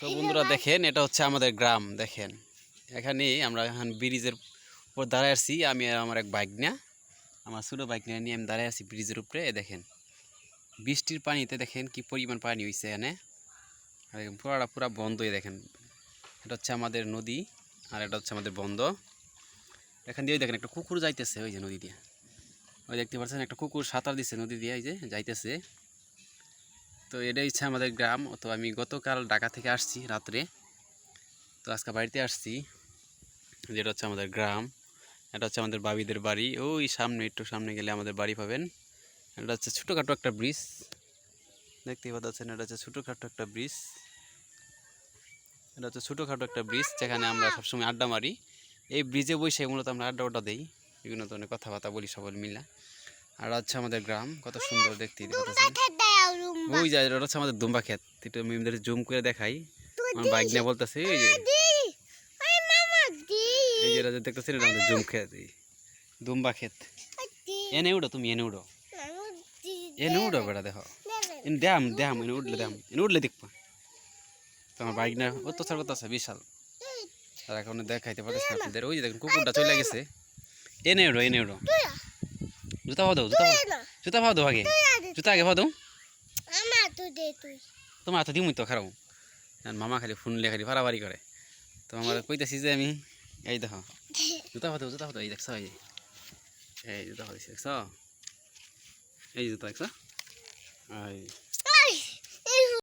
তো বন্ধুরা দেখেন, এটা হচ্ছে আমাদের গ্রাম। দেখেন এখানে আমরা এখন ব্রিজের উপর দাঁড়ায় আছি। আমি আর আমার এক বাইক নিয়ে, আমার ছোটো বাইক নিয়ে আমি দাঁড়ায় আছি ব্রিজের উপরে। দেখেন বৃষ্টির পানিতে দেখেন কি পরিমাণ পানি হয়েছে এখানে। আর পুরা বন্ধ। দেখেন এটা হচ্ছে আমাদের নদী আর এটা হচ্ছে আমাদের বন্ধ। এখান দিয়ে দেখেন একটা কুকুর যাইতেছে, ওই যে নদী দিয়ে। ওই দেখতে পাচ্ছেন একটা কুকুর সাঁতার দিচ্ছে নদী দিয়ে, এই যে যাইতেছে। তো এটাই হচ্ছে আমাদের গ্রাম। তো আমি গতকাল ঢাকা থেকে আসছি রাত্রে, তো আজকে বাড়িতে আসছি। যেটা হচ্ছে আমাদের গ্রাম, এটা হচ্ছে আমাদের বাবিদের বাড়ি। ওই সামনে, একটু সামনে গেলে আমাদের বাড়ি পাবেন। এটা হচ্ছে ছোটোখাটো একটা ব্রিজ, দেখতেই পাচ্ছেন। এটা হচ্ছে ছোটোখাটো একটা ব্রিজ, এটা হচ্ছে ছোটোখাটো একটা ব্রিজ যেখানে আমরা সবসময় আড্ডা মারি। এই ব্রিজে বসে মূলত আমরা আড্ডা দিই, বিভিন্ন ধরনের কথাবার্তা বলি সবাই মিলে। আর হচ্ছে আমাদের গ্রাম, কত সুন্দর দেখতে পাচ্ছেন। ওই যায়, ওটা হচ্ছে আমাদের দুম্বা ক্ষেত। একটু আমি জুম করে দেখাই। আমার বাইক নিয়ে বলতেছে, এই যে যেটা দেখতেছেন, এটা আমাদের জুম ক্ষেত, দুম্বা ক্ষেত। এনে উঠো, তুমি এনে উঠো, এনে উঠো বেড়া। দেখো দ্যাম দ্যাম, এনে উঠলে দ্যাম, এনে উঠলে দেখবা। তোমার বাইক না অত্যাচার করতেছে বিশাল। আর এখন দেখাইতে পারতেছে না আপনাদের। ওই যে দেখুন কুকুরটা চলে গেছে। এনে উঠো, এনে উঠো। জুতা ভাও দাও, জুতা ভাও দাও আগে, জুতা আগে ভাও দাও। তোমার হাতে দিমুই তো খারাপ। মামা খালি ফোন লিয়ে খালি ফাড়াফাড়ি করে। তো আমার কইতেছি যে আমি, এই দেখো জুতা ভাও দাও, জুতা ভাও দাও। এই দেখছ, এই জুতা ভাও দিচ্ছি, দেখছ? এই জুতা দেখছ?